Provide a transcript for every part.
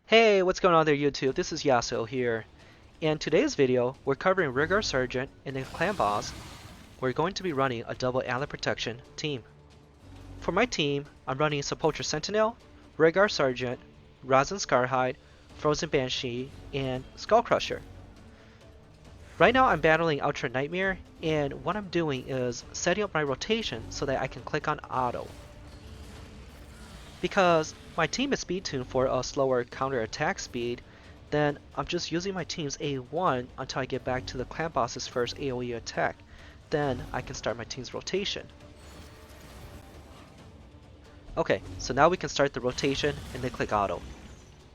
Hey, what's going on there YouTube? This is Yasso here. In today's video, we're covering Rearguard Sergeant and the clan boss. We're going to be running a double ally protection team. For my team, I'm running Sepulchre Sentinel, Rearguard Sergeant, Rosin Scarhide, Frozen Banshee, and Skullcrusher. Right now I'm battling Ultra Nightmare, and what I'm doing is setting up my rotation so that I can click on auto. Because my team is speed tuned for a slower counter attack speed, then I'm just using my team's A1 until I get back to the clan boss's first AoE attack. Then I can start my team's rotation. Okay, so now we can start the rotation and then click auto.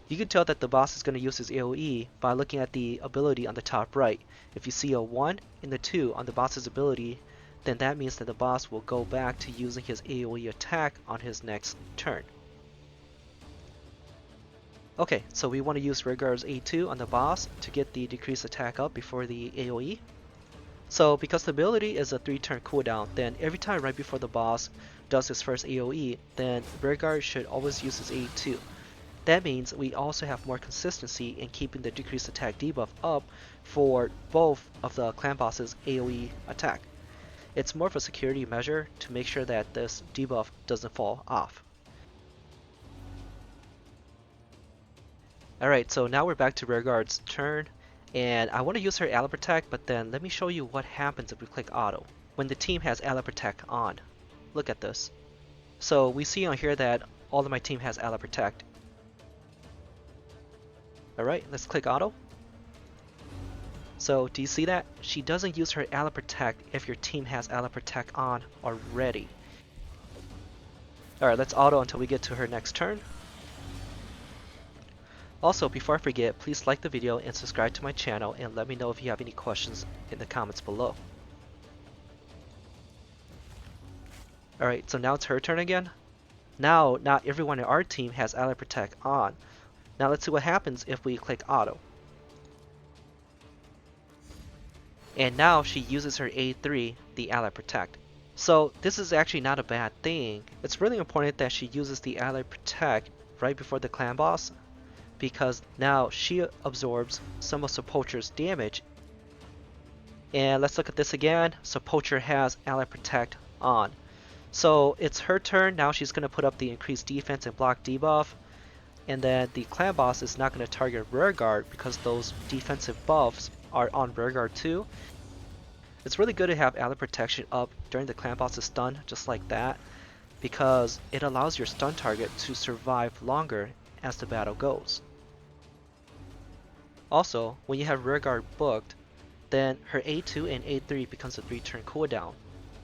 You can tell that the boss is going to use his AoE by looking at the ability on the top right. If you see a 1 and a 2 on the boss's ability, then that means that the boss will go back to using his AoE attack on his next turn. Okay, so we want to use Rearguard's A2 on the boss to get the decreased attack up before the AoE. So because the ability is a 3-turn cooldown, then every time right before the boss does his first AoE, then Rearguard should always use his A2. That means we also have more consistency in keeping the decreased attack debuff up for both of the clan boss's AoE attack. It's more of a security measure to make sure that this debuff doesn't fall off. Alright, so now we're back to Rearguard's turn, and I want to use her ally protect, but then let me show you what happens if we click auto when the team has ally protect on. Look at this. So we see on here that all of my team has ally protect. Alright, let's click auto. So do you see that? She doesn't use her ally protect if your team has ally protect on already. Alright, let's auto until we get to her next turn. Also, before I forget, please like the video and subscribe to my channel, and let me know if you have any questions in the comments below. Alright, so now it's her turn again. Now, not everyone in our team has ally protect on. Now let's see what happens if we click auto. And now she uses her A3, the ally protect. So this is actually not a bad thing. It's really important that she uses the ally protect right before the clan boss, because now she absorbs some of Sepulchre's damage. And let's look at this again. Sepulchre has ally protect on. So it's her turn. Now she's going to put up the increased defense and block debuff. And then the clan boss is not going to target Rearguard because those defensive buffs are on Rearguard too. It's really good to have ally protection up during the clan boss's stun, just like that, because it allows your stun target to survive longer as the battle goes. Also, when you have Rearguard booked, then her A2 and A3 becomes a 3-turn cooldown,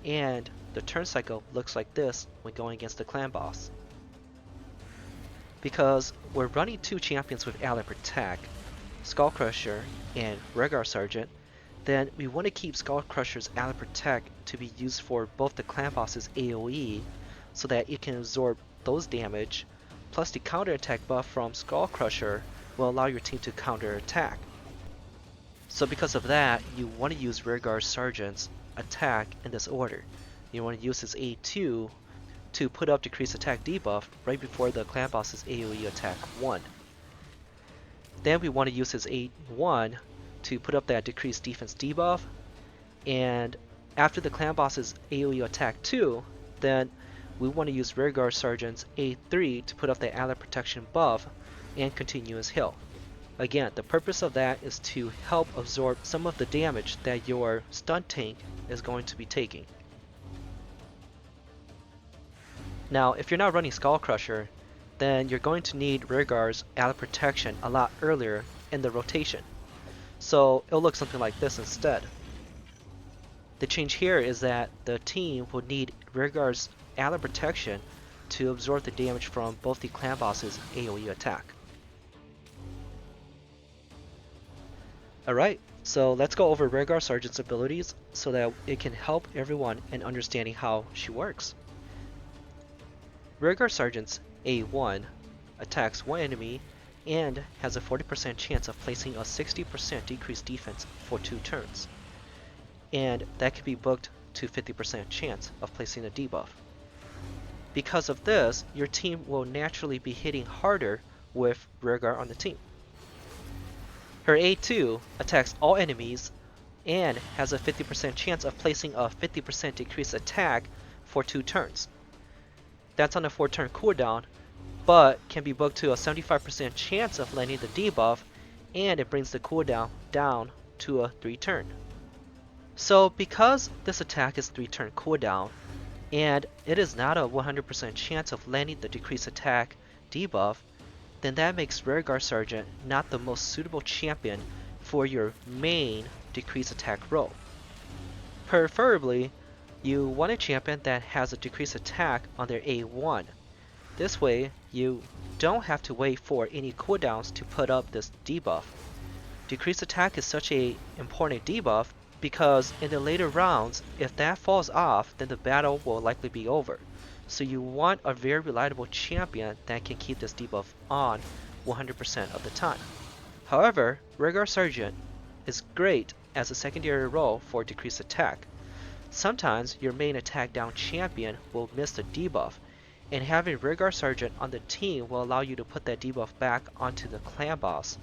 and the turn cycle looks like this when going against the clan boss. Because we're running 2 champions with ally protect, Skullcrusher and Rearguard Sergeant, then we want to keep Skullcrusher's ally protect to be used for both the clan boss's AoE, so that it can absorb those damage, plus the counter attack buff from Skullcrusher will allow your team to counter attack. So because of that, you want to use Rearguard Sergeant's attack in this order. You want to use his A2 to put up decreased attack debuff right before the clan boss's AoE attack 1. Then we want to use his A1 to put up that decreased defense debuff, and after the clan boss's AoE attack 2, then we want to use Rearguard Sergeant's A3 to put up the ally protection buff and continuous heal. Again, the purpose of that is to help absorb some of the damage that your stun tank is going to be taking. Now, if you're not running Skullcrusher, then you're going to need Rearguard's ally protection a lot earlier in the rotation. So it'll look something like this instead. The change here is that the team will need Rearguard's ally protection to absorb the damage from both the clan boss's AoE attack. Alright, so let's go over Rearguard Sergeant's abilities so that it can help everyone in understanding how she works. Rearguard Sergeant's A1 attacks one enemy and has a 40% chance of placing a 60% decreased defense for 2 turns. And that can be booked to 50% chance of placing a debuff. Because of this, your team will naturally be hitting harder with Rearguard on the team. Her A2 attacks all enemies and has a 50% chance of placing a 50% decreased attack for 2 turns. That's on a 4-turn cooldown, but can be booked to a 75% chance of landing the debuff, and it brings the cooldown down to a 3-turn. So because this attack is 3-turn cooldown, and it is not a 100% chance of landing the decreased attack debuff, then that makes Rearguard Sergeant not the most suitable champion for your main decreased attack role. Preferably, you want a champion that has a decreased attack on their A1. This way, you don't have to wait for any cooldowns to put up this debuff. Decreased attack is such an important debuff because in the later rounds, if that falls off, then the battle will likely be over. So you want a very reliable champion that can keep this debuff on 100% of the time. However, Rearguard Sergeant is great as a secondary role for decreased attack. Sometimes your main attack down champion will miss the debuff, and having Rearguard Sergeant on the team will allow you to put that debuff back onto the clan boss.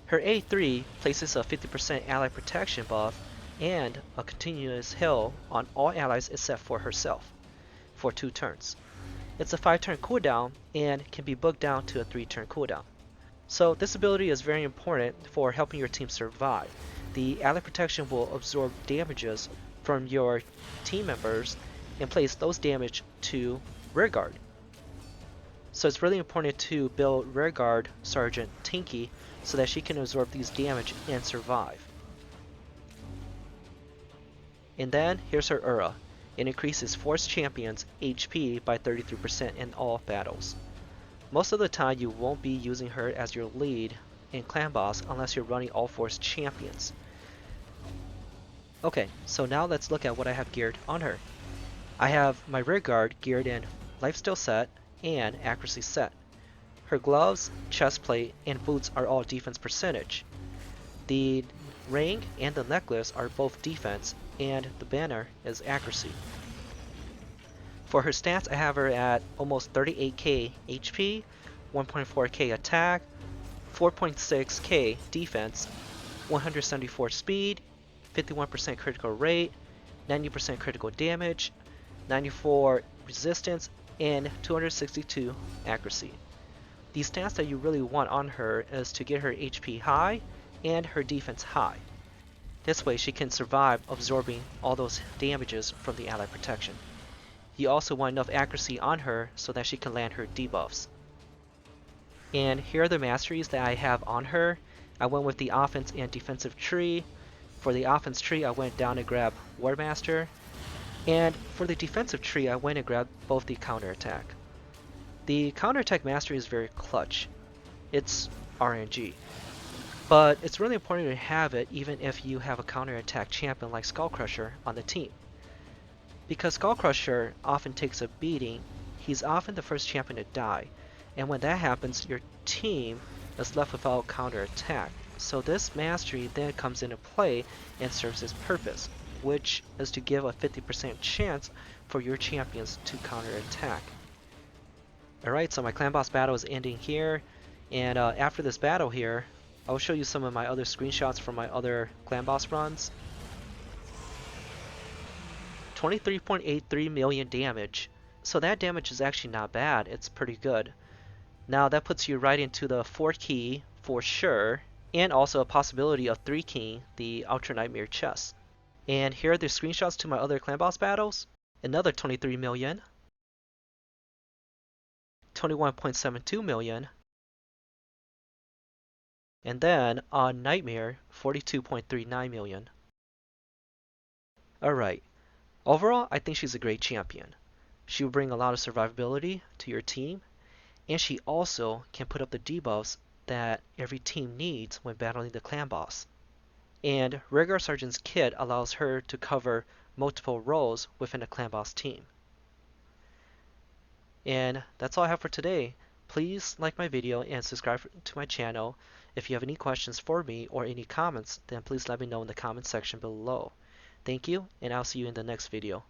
Her A3 places a 50% ally protection buff and a continuous heal on all allies except for herself for 2 turns. It's a 5-turn cooldown and can be booked down to a 3-turn cooldown. So this ability is very important for helping your team survive. The ally protection will absorb damages from your team members and place those damage to Rearguard. So it's really important to build Rearguard Sergeant tanky so that she can absorb these damage and survive. And then here's her aura. It increases Force Champions HP by 33% in all battles. Most of the time you won't be using her as your lead in clan boss unless you're running all Force Champions. Okay, so now let's look at what I have geared on her. I have my Rearguard geared in Lifesteal set and Accuracy set. Her gloves, chest plate, and boots are all defense percentage. The ring and the necklace are both defense, and the banner is accuracy. For her stats, I have her at almost 38k HP, 1.4k attack, 4.6k defense, 174 speed, 51% critical rate, 90% critical damage, 94 resistance, and 262 accuracy. The stats that you really want on her is to get her HP high and her defense high. This way she can survive absorbing all those damages from the ally protection. You also want enough accuracy on her so that she can land her debuffs. And here are the masteries that I have on her. I went with the offense and defensive tree. For the offense tree I went down and grabbed War Master. And for the defensive tree I went and grabbed both the counterattack. The counterattack mastery is very clutch. It's RNG. But it's really important to have it even if you have a counterattack champion like Skullcrusher on the team. Because Skullcrusher often takes a beating, he's often the first champion to die. And when that happens, your team is left without counterattack. So this mastery then comes into play and serves its purpose, which is to give a 50% chance for your champions to counterattack. Alright, so my clan boss battle is ending here, and after this battle here, I'll show you some of my other screenshots from my other clan boss runs. 23.83 million damage, so that damage is actually not bad, it's pretty good. Now that puts you right into the 4 key for sure, and also a possibility of 3 key the Ultra Nightmare chest. And here are the screenshots to my other clan boss battles. Another 23 million. 21.72 million. And then on Nightmare, 42.39 million. Alright, overall I think she's a great champion. She will bring a lot of survivability to your team, and she also can put up the debuffs that every team needs when battling the clan boss. And Rearguard Sergeant's kit allows her to cover multiple roles within a clan boss team. And that's all I have for today. Please like my video and subscribe to my channel. If you have any questions for me or any comments, then please let me know in the comment section below. Thank you, and I'll see you in the next video.